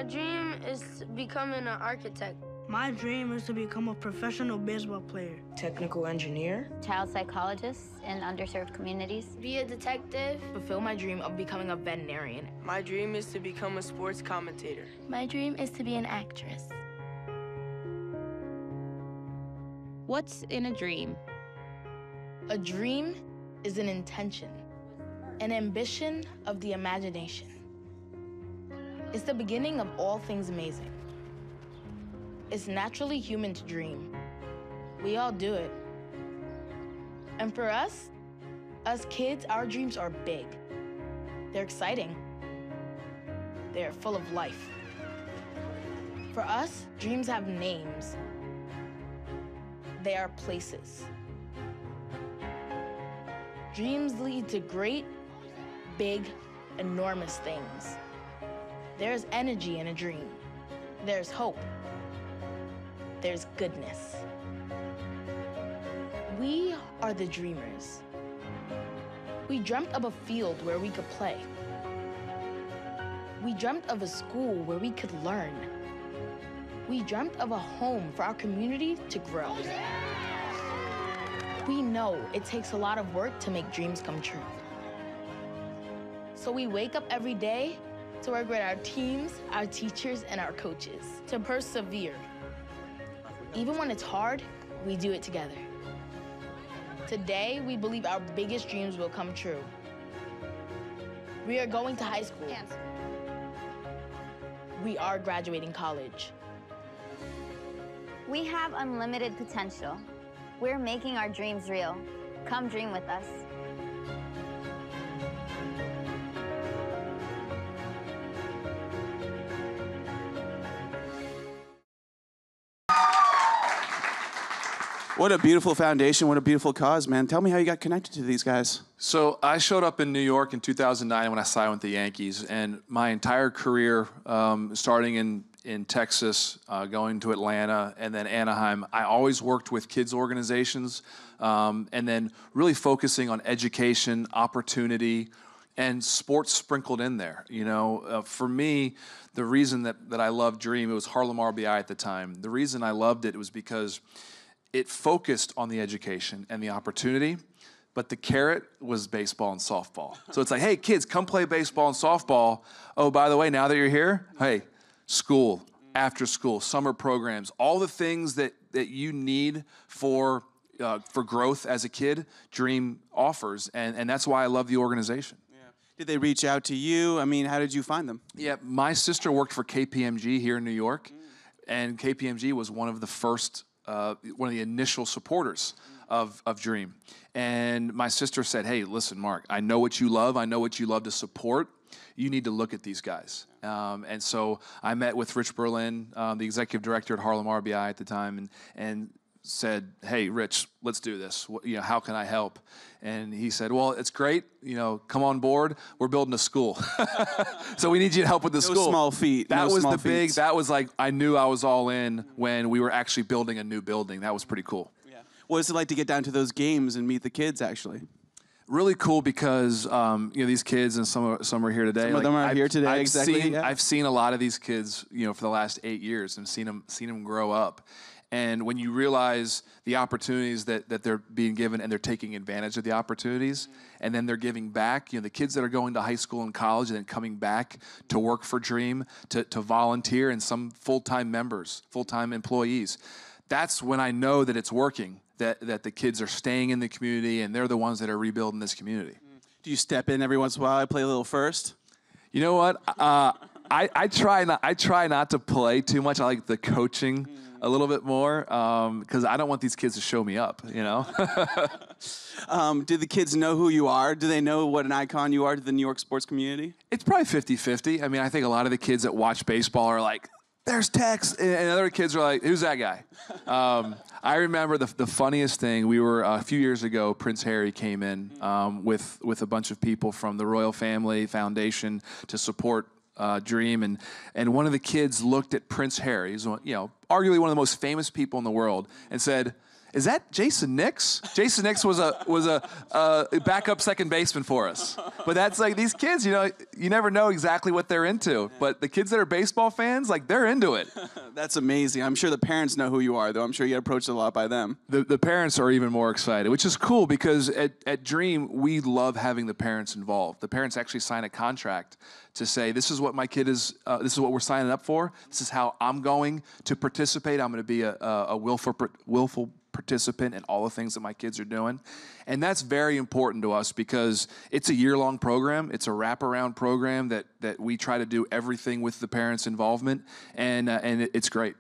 My dream is becoming an architect. My dream is to become a professional baseball player. Technical engineer. Child psychologist in underserved communities. Be a detective. Fulfill my dream of becoming a veterinarian. My dream is to become a sports commentator. My dream is to be an actress. What's in a dream? A dream is an intention, an ambition of the imagination. It's the beginning of all things amazing. It's naturally human to dream. We all do it. And for us kids, our dreams are big. They're exciting. They're full of life. For us, dreams have names. They are places. Dreams lead to great, big, enormous things. There's energy in a dream. There's hope. There's goodness. We are the dreamers. We dreamt of a field where we could play. We dreamt of a school where we could learn. We dreamt of a home for our community to grow. We know it takes a lot of work to make dreams come true. So we wake up every day to work with our teams, our teachers, and our coaches to persevere. Even when it's hard, we do it together. Today, we believe our biggest dreams will come true. We are going to high school. We are graduating college. We have unlimited potential. We're making our dreams real. Come dream with us. What a beautiful foundation. What a beautiful cause, man. Tell me how you got connected to these guys. So I showed up in New York in 2009 when I signed with the Yankees, and my entire career, starting in Texas, going to Atlanta, and then Anaheim, I always worked with kids organizations, and then really focusing on education, opportunity, and sports sprinkled in there. You know, for me, the reason that I loved Dream, it was Harlem RBI at the time. The reason I loved it was because it focused on the education and the opportunity, but the carrot was baseball and softball. So it's like, hey, kids, come play baseball and softball. Oh, by the way, now that you're here, hey, school, after school, summer programs, all the things that you need for growth as a kid, Dream offers, and that's why I love the organization. Yeah. Did they reach out to you? I mean, how did you find them? Yeah, my sister worked for KPMG here in New York, and KPMG was one of the first one of the initial supporters of Dream. And my sister said, hey, listen, Mark, I know what you love. I know what you love to support. You need to look at these guys. And so I met with Rich Berlin, the executive director at Harlem RBI at the time, and said, hey, Rich, let's do this. You know, how can I help? And he said, well, it's great. You know, come on board. We're building a school. So we need you to help with the school. No small feat. That was the big, feats. that was like, I knew I was all in when we were actually building a new building. That was pretty cool. Yeah. What is it like to get down to those games and meet the kids, actually? Really cool because, you know, these kids, and some are here today. Some of them are here today, exactly. I've seen a lot of these kids, you know, for the last 8 years and seen them grow up. And when you realize the opportunities that they're being given and they're taking advantage of the opportunities, and then they're giving back, you know, the kids that are going to high school and college and then coming back to work for Dream, to volunteer, and some full-time members, full-time employees, that's when I know that it's working, that the kids are staying in the community and they're the ones that are rebuilding this community. Do you step in every once in a while? I play a little first? You know what? I try not to play too much. I like the coaching a little bit more because I don't want these kids to show me up, you know? Do the kids know who you are? Do they know what an icon you are to the New York sports community? It's probably 50-50. I mean, I think a lot of the kids that watch baseball are like, there's Tex, and other kids are like, who's that guy? I remember the funniest thing, we were, a few years ago, Prince Harry came in with a bunch of people from the Royal Family Foundation to support Dream, and one of the kids looked at Prince Harry, who's, you know, arguably one of the most famous people in the world, and said, is that Jason Nix? Jason Nix was a backup second baseman for us. But that's like these kids, you never know exactly what they're into. But the kids that are baseball fans, like they're into it. That's amazing. I'm sure the parents know who you are, though. I'm sure you get approached a lot by them. The parents are even more excited, which is cool because at Dream, we love having the parents involved. The parents actually sign a contract to say, this is what my kid is, this is what we're signing up for. This is how I'm going to participate. I'm going to be a willful participant in all the things that my kids are doing. And that's very important to us because it's a year-long program. It's a wraparound program that we try to do everything with the parents' involvement, and it's great.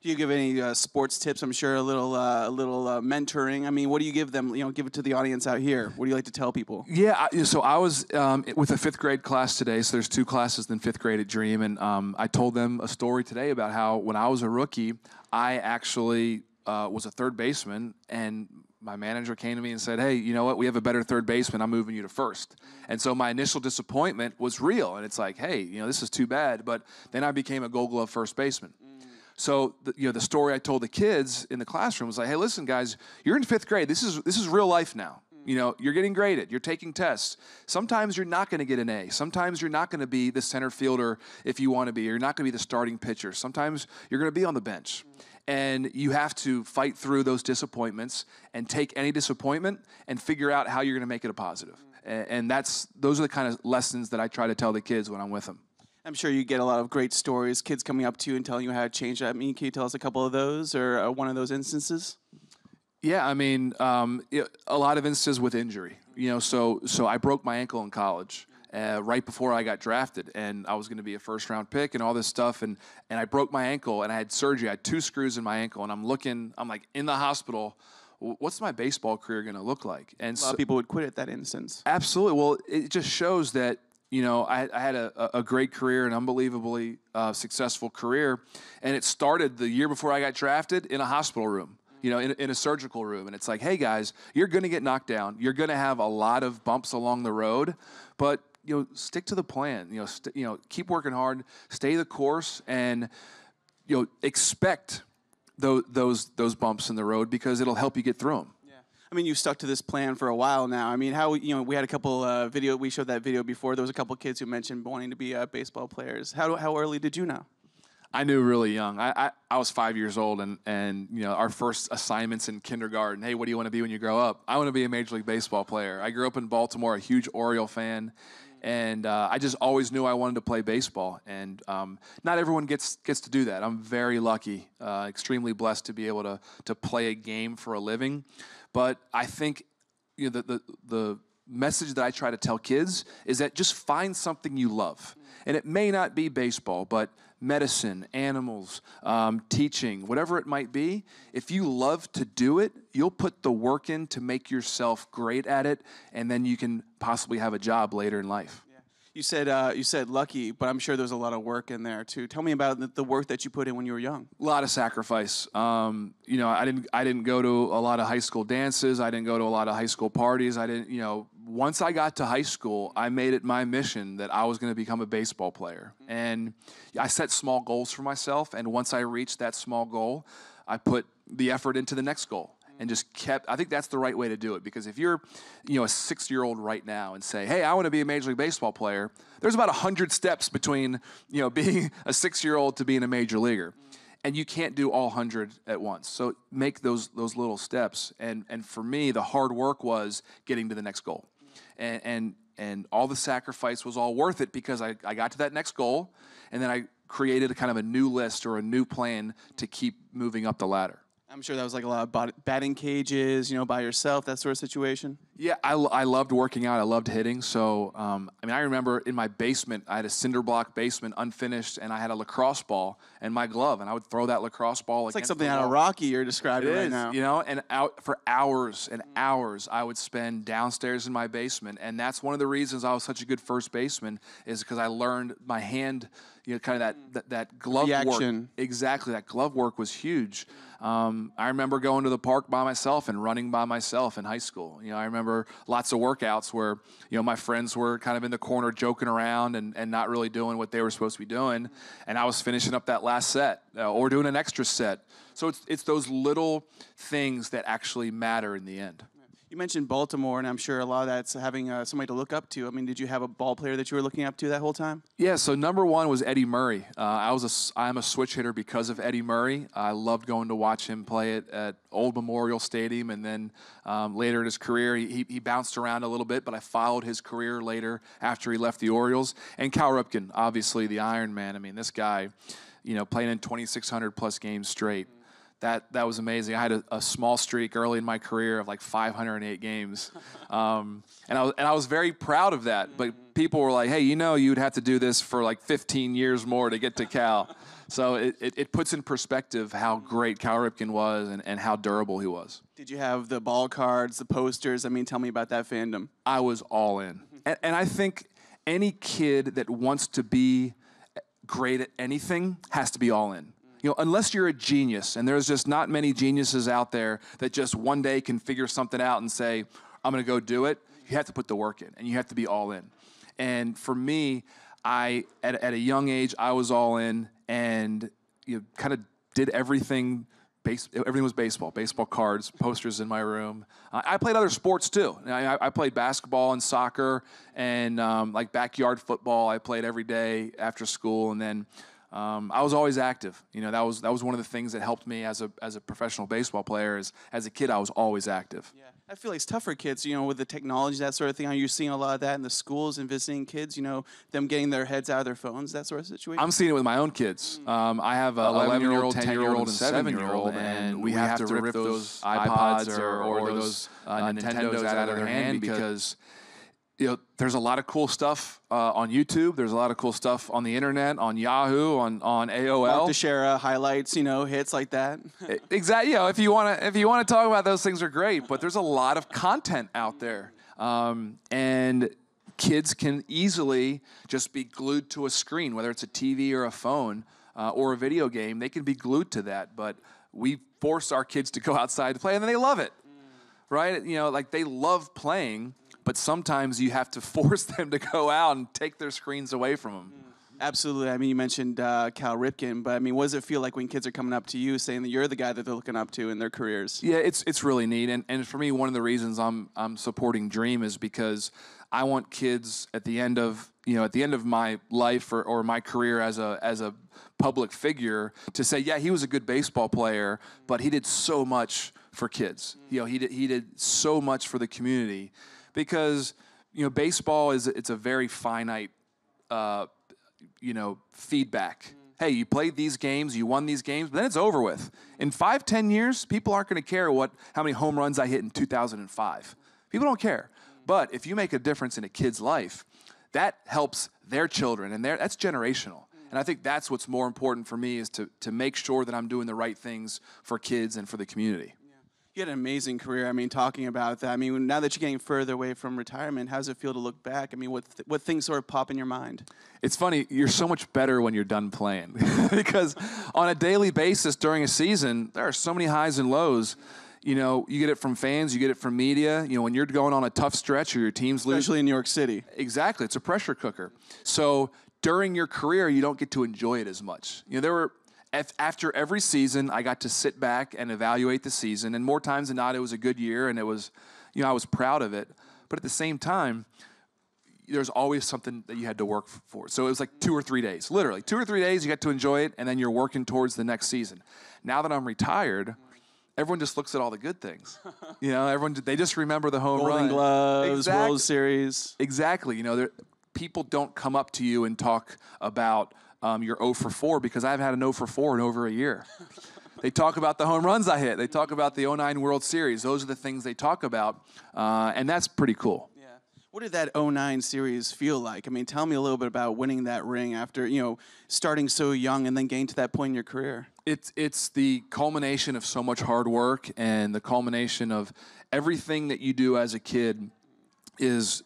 Do you give any sports tips? I'm sure a little mentoring. I mean, what do you give them? Give it to the audience out here. What do you like to tell people? Yeah, so I was with a fifth grade class today. So there's 2 classes in fifth grade at Dream, and I told them a story today about how when I was a rookie, I actually was a third baseman, and my manager came to me and said, hey, you know what? We have a better third baseman. I'm moving you to first. And so my initial disappointment was real, and it's like, hey, this is too bad. But then I became a Gold Glove first baseman. So the story I told the kids in the classroom was like, hey, listen, guys, you're in fifth grade. This is real life now. You're getting graded. You're taking tests. Sometimes you're not going to get an A. Sometimes you're not going to be the center fielder if you want to be. You're not going to be the starting pitcher. Sometimes you're going to be on the bench. And you have to fight through those disappointments and take any disappointment and figure out how you're going to make it a positive. And those are the kind of lessons that I try to tell the kids when I'm with them. I'm sure you get a lot of great stories, kids coming up to you and telling you how to change that. I mean, can you tell us a couple of those or one of those instances? Yeah, I mean, a lot of instances with injury. So I broke my ankle in college right before I got drafted, and I was going to be a first-round pick and all this stuff, and I broke my ankle, and I had surgery. I had 2 screws in my ankle, and I'm like in the hospital. What's my baseball career going to look like? And a lot of people would quit at that instance. Absolutely. Well, it just shows that I had a great career, an unbelievably successful career, and it started the year before I got drafted in a hospital room, in a surgical room. And it's like, hey, guys, you're going to get knocked down. You're going to have a lot of bumps along the road, but, stick to the plan. Keep working hard, stay the course, and, expect those bumps in the road because it'll help you get through them. I mean, you've stuck to this plan for a while now. I mean, we had a couple we showed that video before. There was a couple kids who mentioned wanting to be baseball players. How early did you know? I knew really young. I was 5 years old, and our first assignments in kindergarten, hey, what do you want to be when you grow up? I want to be a Major League Baseball player. I grew up in Baltimore, a huge Oriole fan, and I just always knew I wanted to play baseball. And not everyone gets to do that. I'm very lucky, extremely blessed to be able to play a game for a living. But I think the message that I try to tell kids is that just find something you love. And it may not be baseball, but medicine, animals, teaching, whatever it might be. If you love to do it, you'll put the work in to make yourself great at it, and then you can possibly have a job later in life. You said lucky, but I'm sure there's a lot of work in there too. Tell me about the work that you put in when you were young. A lot of sacrifice. I didn't go to a lot of high school dances. I didn't go to a lot of high school parties. Once I got to high school, I made it my mission that I was going to become a baseball player. And I set small goals for myself, and once I reached that small goal, I put the effort into the next goal. And just I think that's the right way to do it, because if you're, a 6-year-old right now and say, hey, I want to be a Major League Baseball player, there's about 100 steps between, being a 6-year-old to being a major leaguer. And you can't do all 100 at once. So make those little steps. And for me, the hard work was getting to the next goal. And all the sacrifice was all worth it because I got to that next goal, and then I created a kind of a new list or a new plan to keep moving up the ladder. I'm sure that was like a lot of batting cages, by yourself, that sort of situation. Yeah, I loved working out. I loved hitting. So, I remember in my basement, I had a cinder block basement, unfinished, and I had a lacrosse ball and my glove, and I would throw that lacrosse ball. It's like something out of Rocky you're describing right now. And out for hours and hours, I would spend downstairs in my basement, and that's one of the reasons I was such a good first baseman is because I learned my hand, kind of that glove reaction. Work. Exactly, that glove work was huge. I remember going to the park by myself and running by myself in high school. I remember remember lots of workouts where, my friends were kind of in the corner joking around and not really doing what they were supposed to be doing. And I was finishing up that last set or doing an extra set. So it's those little things that actually matter in the end. You mentioned Baltimore, and I'm sure a lot of that's having somebody to look up to. I mean, did you have a ball player that you were looking up to that whole time? Yeah, so number one was Eddie Murray. I'm a switch hitter because of Eddie Murray. I loved going to watch him play at Old Memorial Stadium, and then later in his career, he bounced around a little bit, but I followed his career later after he left the Orioles. And Cal Ripken, obviously the Iron Man. I mean, this guy, playing in 2,600-plus games straight. That was amazing. I had a small streak early in my career of like 508 games, and I was very proud of that. But people were like, "Hey, you'd have to do this for like 15 years more to get to Cal." So it puts in perspective how great Cal Ripken was and how durable he was. Did you have the ball cards, the posters? I mean, tell me about that fandom. I was all in, and I think any kid that wants to be great at anything has to be all in. Unless you're a genius, and there's just not many geniuses out there that just one day can figure something out and say, I'm going to go do it, you have to put the work in, and you have to be all in. And for me, at a young age, I was all in, and kind of did everything. Everything was baseball cards, posters in my room. I played other sports, too. I played basketball and soccer, and like backyard football. I played every day after school, and then I was always active. That was one of the things that helped me as a professional baseball player. As a kid, I was always active. Yeah, I feel like it's tough for kids, with the technology, that sort of thing. Are you seeing a lot of that in the schools and visiting kids? Them getting their heads out of their phones, that sort of situation. I'm seeing it with my own kids. I have an 11-year-old, 10-year-old, and 7-year-old, and we have to rip those iPods or those Nintendos out of their hand because there's a lot of cool stuff on YouTube. There's a lot of cool stuff on the internet, on Yahoo, on AOL. Mark Teixeira highlights, hits like that. Exactly. If you want to talk about those things, are great. But there's a lot of content out there, and kids can easily just be glued to a screen, whether it's a TV or a phone or a video game. They can be glued to that. But we force our kids to go outside to play, and then they love it, right? Like they love playing. But sometimes you have to force them to go out and take their screens away from them. Absolutely. I mean, you mentioned Cal Ripken, but I mean, what does it feel like when kids are coming up to you saying that you're the guy that they're looking up to in their careers? Yeah, it's really neat. And for me, one of the reasons I'm supporting Dream is because I want kids at the end of my life or my career as a public figure to say, yeah, he was a good baseball player, but he did so much for kids. He did so much for the community. Because baseball it's a very finite feedback. Hey, you played these games, you won these games, but then it's over with. In 5-10 years, people aren't going to care how many home runs I hit in 2005. People don't care. But if you make a difference in a kid's life, that helps their children, and that's generational. And I think that's what's more important for me is to make sure that I'm doing the right things for kids and for the community. You had an amazing career. I mean, talking about that. I mean, now that you're getting further away from retirement, how does it feel to look back? I mean, what things sort of pop in your mind? It's funny. You're so much better when you're done playing because on a daily basis during a season, there are so many highs and lows. You get it from fans, you get it from media. When you're going on a tough stretch or your team's losing. Especially in New York City. Exactly. It's a pressure cooker. So during your career, you don't get to enjoy it as much. After every season, I got to sit back and evaluate the season, and more times than not, it was a good year, and it was, I was proud of it. But at the same time, there's always something that you had to work for. So it was like 2 or 3 days, literally 2 or 3 days. You got to enjoy it, and then you're working towards the next season. Now that I'm retired, everyone just looks at all the good things. They just remember the home run, Golden Gloves, World Series. Exactly. People don't come up to you and talk about you're 0 for 4 because I've had an 0 for 4 in over a year. They talk about the home runs I hit. They talk about the 2009 World Series. Those are the things they talk about, and that's pretty cool. Yeah. What did that 2009 series feel like? I mean, tell me a little bit about winning that ring after, starting so young and then getting to that point in your career. It's the culmination of so much hard work and the culmination of everything that you do as a kid is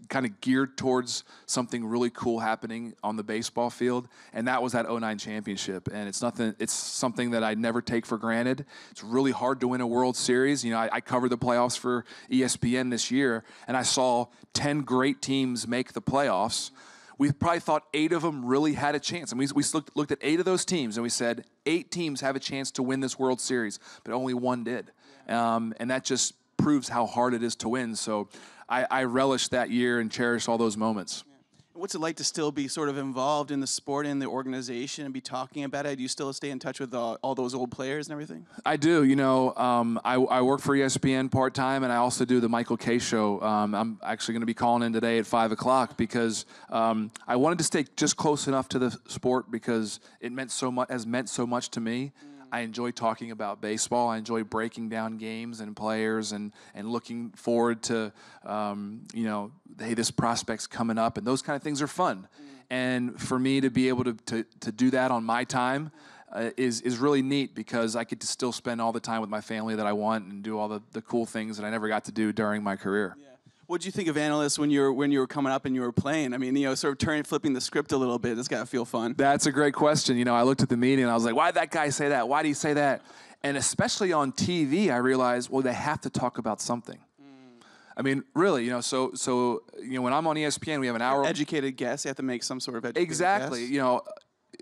kind of geared towards something really cool happening on the baseball field, and that was that '09 championship. And it's something that I never take for granted. It's really hard to win a World Series. You know, I covered the playoffs for ESPN this year, and I saw 10 great teams make the playoffs. We probably thought 8 of them really had a chance. And we looked at 8 of those teams, and we said 8 teams have a chance to win this World Series, but only 1 did. And that just proves how hard it is to win. So I relish that year and cherish all those moments. What's it like to still be sort of involved in the sport and the organization and be talking about it? Do you still stay in touch with all those old players and everything? I do. You know, I work for ESPN part-time, and I also do the Michael Kay Show. I'm actually going to be calling in today at 5 o'clock because I wanted to stay just close enough to the sport because it meant so much, has meant so much to me. I enjoy talking about baseball. I enjoy breaking down games and players and looking forward to, you know, hey, this prospect's coming up, and those kind of things are fun. And for me to be able to do that on my time is really neat because I get to still spend all the time with my family that I want and do all the cool things that I never got to do during my career. Yeah. What did you think of analysts when you were coming up and you were playing? I mean, you know, sort of flipping the script a little bit. It's got to feel fun. That's a great question. You know, I looked at the meeting and I was like, why did that guy say that? Why did he say that? And especially on TV, I realized, well, they have to talk about something. I mean, really, you know, so you know, when I'm on ESPN, we have an hour. Educated guess. You have to make some sort of educated Exactly. guess. You know,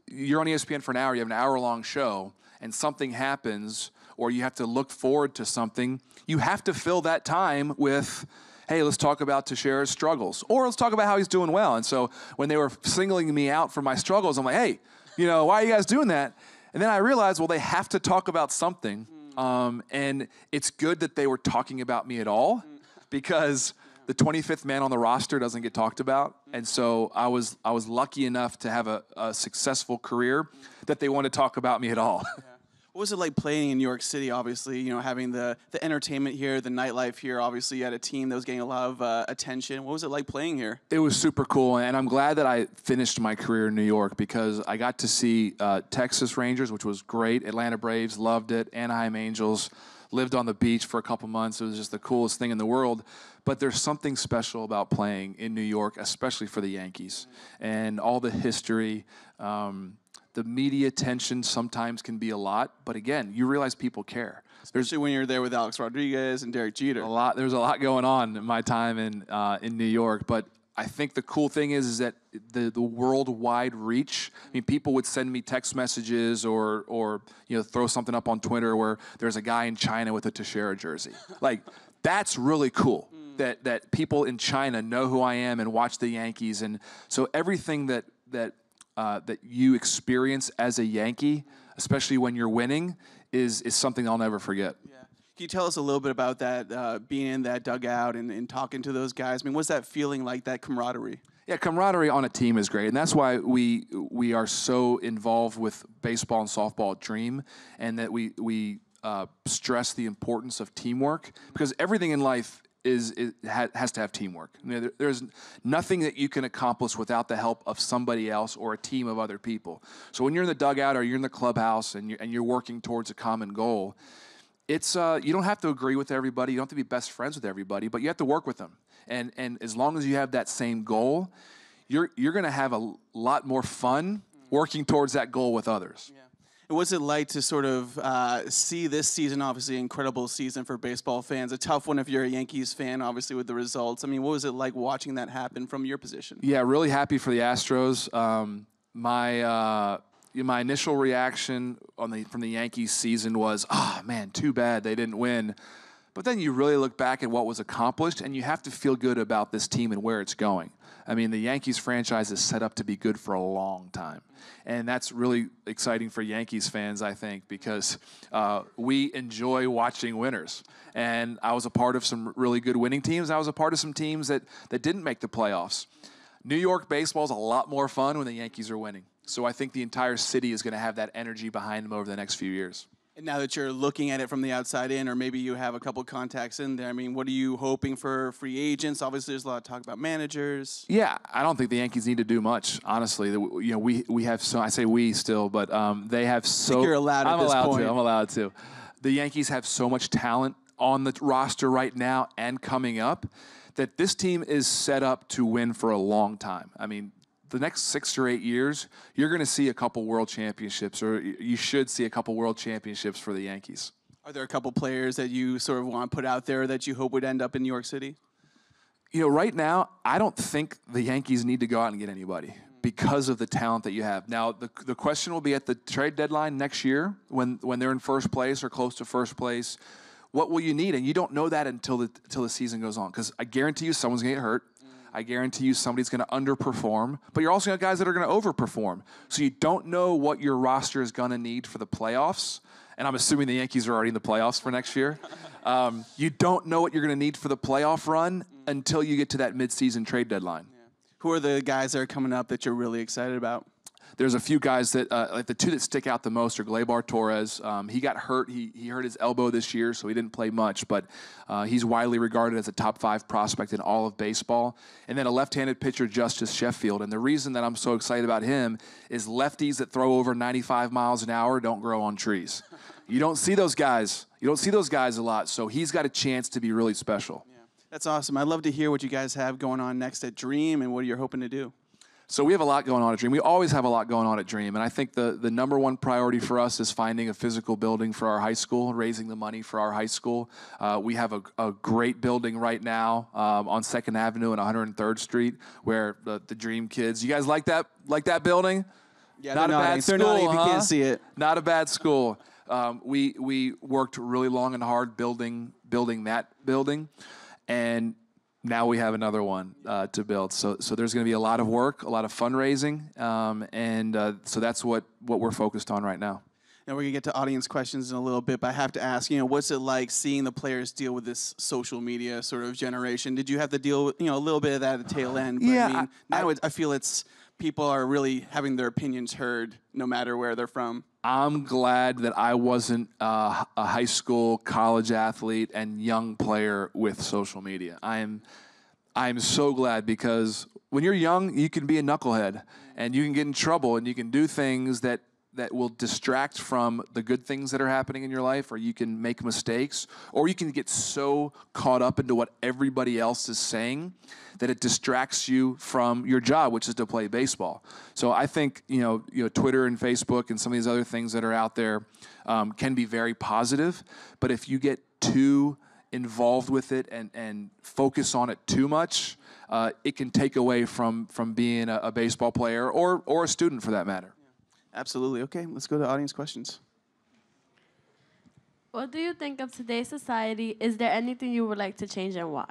you're on ESPN for an hour. You have an hour-long show, and something happens, or you have to look forward to something. You have to fill that time with, hey, let's talk about Teixeira's struggles, or let's talk about how he's doing well. And so when they were singling me out for my struggles, I'm like, hey, you know, why are you guys doing that? And then I realized, well, they have to talk about something, and it's good that they were talking about me at all. Because the 25th man on the roster doesn't get talked about. And so I was lucky enough to have a successful career that they want to talk about me at all. Yeah. What was it like playing in New York City, obviously, you know, having the entertainment here, the nightlife here? Obviously, you had a team that was getting a lot of attention. What was it like playing here? It was super cool, and I'm glad that I finished my career in New York because I got to see Texas Rangers, which was great, Atlanta Braves, loved it, Anaheim Angels, lived on the beach for a couple months. It was just the coolest thing in the world. But there's something special about playing in New York, especially for the Yankees. And all the history, the media attention sometimes can be a lot. But again, you realize people care. Especially when you're there with Alex Rodriguez and Derek Jeter. There's a lot going on in my time in New York. But I think the cool thing is that the worldwide reach. I mean, people would send me text messages or you know, throw something up on Twitter where there's a guy in China with a Teixeira jersey. Like, that's really cool. That people in China know who I am and watch the Yankees, and so everything that you experience as a Yankee, especially when you're winning, is something I'll never forget. Yeah. Can you tell us a little bit about that, being in that dugout and talking to those guys? I mean, what's that feeling like, that camaraderie? Yeah, camaraderie on a team is great, and that's why we are so involved with baseball and softball at Dream, and that we stress the importance of teamwork, because everything in life has to have teamwork. You know, there's nothing that you can accomplish without the help of somebody else or a team of other people. So when you're in the dugout or you're in the clubhouse and you're working towards a common goal, it's you don't have to agree with everybody. You don't have to be best friends with everybody, but you have to work with them. And as long as you have that same goal, you're going to have a lot more fun working towards that goal with others. Yeah. What's it like to sort of see this season, obviously incredible season for baseball fans, a tough one if you're a Yankees fan, obviously with the results. I mean, what was it like watching that happen from your position? Yeah, really happy for the Astros. My initial reaction from the Yankees season was, oh, man, too bad they didn't win. But then you really look back at what was accomplished, and you have to feel good about this team and where it's going. I mean, the Yankees franchise is set up to be good for a long time. And that's really exciting for Yankees fans, I think, because we enjoy watching winners. And I was a part of some really good winning teams. I was a part of some teams that didn't make the playoffs. New York baseball is a lot more fun when the Yankees are winning. So I think the entire city is going to have that energy behind them over the next few years. And now that you're looking at it from the outside in, or maybe you have a couple contacts in there, I mean, what are you hoping for free agents? Obviously, there's a lot of talk about managers. Yeah, I don't think the Yankees need to do much, honestly. You know, we have so, I say we still, but they have so. I think you're allowed at this point. I'm allowed to. The Yankees have so much talent on the roster right now and coming up that this team is set up to win for a long time. I mean, the next 6 or 8 years, you're going to see a couple world championships, or you should see a couple world championships for the Yankees. Are there a couple players that you sort of want to put out there that you hope would end up in New York City? You know, right now, I don't think the Yankees need to go out and get anybody because of the talent that you have. Now, the question will be at the trade deadline next year when they're in first place or close to first place. What will you need? And you don't know that until the season goes on, because I guarantee you someone's going to get hurt. I guarantee you somebody's going to underperform, but you're also going to have guys that are going to overperform. So you don't know what your roster is going to need for the playoffs. And I'm assuming the Yankees are already in the playoffs for next year. You don't know what you're going to need for the playoff run until you get to that midseason trade deadline. Yeah. Who are the guys that are coming up that you're really excited about? There's a few guys that, like the two that stick out the most are Gleyber Torres. He got hurt. He hurt his elbow this year, so he didn't play much, but he's widely regarded as a top 5 prospect in all of baseball. And then a left-handed pitcher, Justice Sheffield. And the reason that I'm so excited about him is lefties that throw over 95 miles an hour don't grow on trees. You don't see those guys. You don't see those guys a lot, so he's got a chance to be really special. Yeah. That's awesome. I'd love to hear what you guys have going on next at Dream and what you're hoping to do. So we have a lot going on at Dream. We always have a lot going on at Dream. And I think the number one priority for us is finding a physical building for our high school, raising the money for our high school. We have a great building right now on 2nd Avenue and 103rd Street where the Dream kids, you guys like that building? Yeah, not a bad school, they're nodding if you huh? can't see it. Not a bad school. We worked really long and hard building that building. And now we have another one to build. So there's going to be a lot of work, a lot of fundraising, so that's what we're focused on right now. And we're going to get to audience questions in a little bit, but I have to ask, what's it like seeing the players deal with this social media sort of generation? Did you have to deal with, a little bit of that at the tail end? But Yeah. I feel people are really having their opinions heard no matter where they're from. I'm glad that I wasn't a high school, college athlete, and young player with social media. I'm so glad, because when you're young, you can be a knucklehead, and you can get in trouble, and you can do things that will distract from the good things that are happening in your life, or you can make mistakes, or you can get so caught up into what everybody else is saying that it distracts you from your job, which is to play baseball. So I think Twitter and Facebook and some of these other things that are out there can be very positive, but if you get too involved with it and focus on it too much, it can take away from being a baseball player or a student for that matter. Absolutely. Okay, let's go to audience questions. What do you think of today's society? Is there anything you would like to change, and why?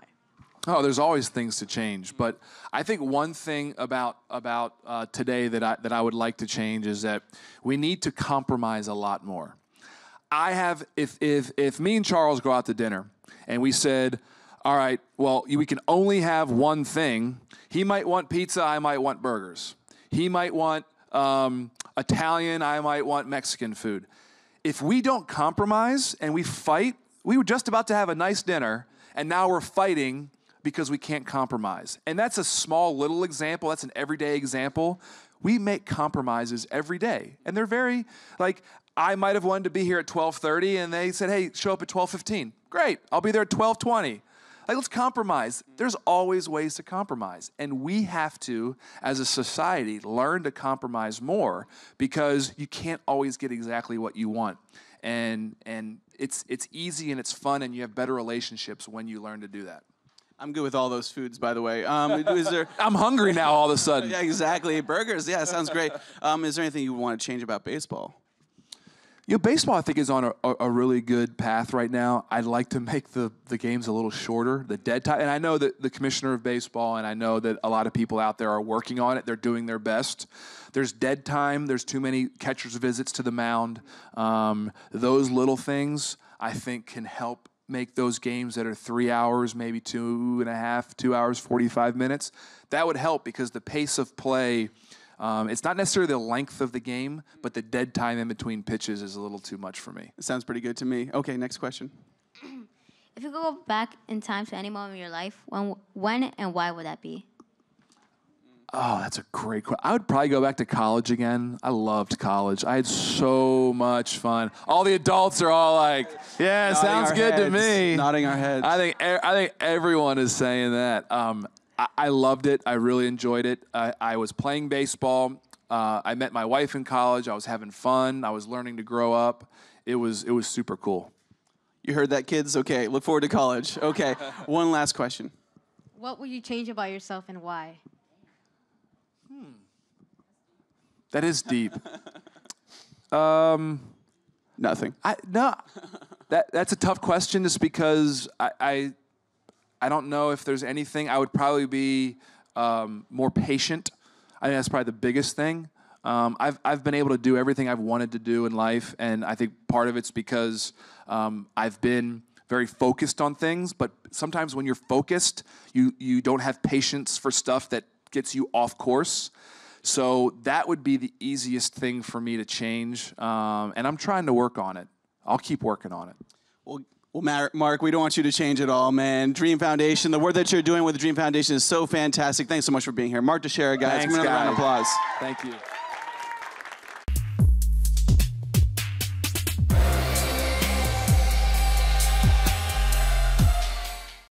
Oh, there's always things to change, but I think one thing about today that I would like to change is that we need to compromise a lot more. If me and Charles go out to dinner and we said, all right, well, we can only have one thing. He might want pizza, I might want burgers. He might want Italian, I might want Mexican food. If we don't compromise and we fight, we were just about to have a nice dinner, and now we're fighting because we can't compromise. And that's a small little example. That's an everyday example. We make compromises every day, and they're very, I might have wanted to be here at 12:30, and they said, hey, show up at 12:15. Great, I'll be there at 12:20. Let's compromise. There's always ways to compromise. And we have to, as a society, learn to compromise more, because you can't always get exactly what you want. And it's easy and it's fun, and you have better relationships when you learn to do that. I'm good with all those foods, by the way. I'm hungry now all of a sudden. Yeah, exactly. Burgers, yeah, sounds great. Is there anything you want to change about baseball? Baseball, I think, is on a really good path right now. I'd like to make the games a little shorter, the dead time. And I know that the commissioner of baseball, and I know that a lot of people out there are working on it. They're doing their best. There's dead time. There's too many catcher's visits to the mound. Those little things, I think, can help make those games that are 3 hours, maybe 2.5, 2 hours, 45 minutes. That would help, because the pace of play, it's not necessarily the length of the game, but the dead time in between pitches is a little too much for me. It sounds pretty good to me. Okay, next question. If you could go back in time to any moment in your life, when and why would that be? Oh, that's a great question. I would probably go back to college again. I loved college. I had so much fun. All the adults are all like, yeah, sounds good to me. Nodding our heads. I think everyone is saying that. I loved it. I really enjoyed it. I was playing baseball. I met my wife in college. I was having fun. I was learning to grow up. It was super cool. You heard that, kids? Okay, look forward to college. Okay, one last question. What will you change about yourself and why? That is deep. Nothing. No, that's a tough question just because I don't know if there's anything. I would probably be more patient. I think that's probably the biggest thing. I've been able to do everything I've wanted to do in life, and I think part of it's because I've been very focused on things, but sometimes when you're focused, you don't have patience for stuff that gets you off course. So that would be the easiest thing for me to change, and I'm trying to work on it. I'll keep working on it. Well, Mark, we don't want you to change it all, man. Dream Foundation, the work that you're doing with the Dream Foundation is so fantastic. Thanks so much for being here. Mark Teixeira, guys. Thanks, Give him another round of applause. Thank you.